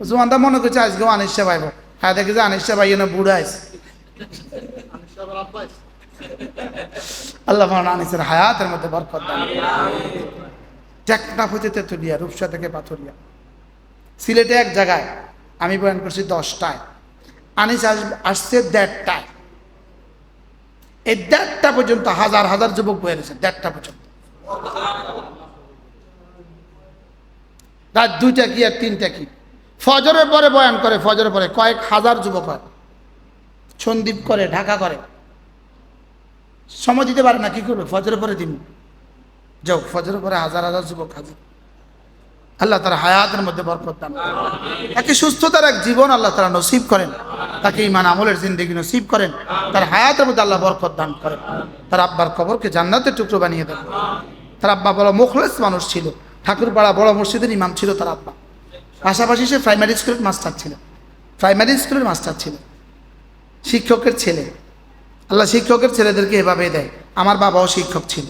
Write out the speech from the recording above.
জোয়ানটা মনে করছে আজকেও আনিসা পাইব, হ্যাঁ দেখে যে আনিসা পাইয়ে না বুড়া আছে। আল্লাহ আনিসের হায়াতের মধ্যে বরকত দান। টেকনাফ হতে তেতুলিয়া, রূপসা থেকে পাথরিয়া, সিলেটে এক জায়গায় আমি বয়ান করছি 10টায়, আনিস আসছে 1:30টায়। এই 1:30টা পর্যন্ত হাজার হাজার যুবক বয়ে রয়েছে, 1:30টা পর্যন্ত। রাত 2টা কি আর 3টা কি, ফজরের পরে বয়ান করে, ফজরের পরে কয়েক হাজার যুবক হয়, সন্দীপ করে, ঢাকা করে, সময় দিতে পারে না, কি করবে? ফজরের পরে দিন যাও, ফজরের পরে হাজার হাজার যুবক হাজির। আল্লাহ তার হায়াতের মধ্যে বরকত দান করেন, তাকে সুস্থতার এক জীবন আল্লাহ তারা নসিব করেন, তাকে ঈমান আমলের জিন্দেগি নসিব করেন, তার হায়াতের মধ্যে আল্লাহ বরকত দান করেন, তার আব্বার কবরকে জান্নাতের টুকরো বানিয়ে দেন। তার আব্বা বড় মুখলেস মানুষ ছিল, ঠাকুরপাড়া বড় মসজিদের ইমাম ছিল তার আব্বা, পাশাপাশি সে প্রাইমারি স্কুলের মাস্টার ছিল, প্রাইমারি স্কুলের মাস্টার ছিল, শিক্ষকের ছেলে। আল্লাহ শিক্ষকের ছেলেদেরকে এভাবে দেয়, আমার বাবাও শিক্ষক ছিল।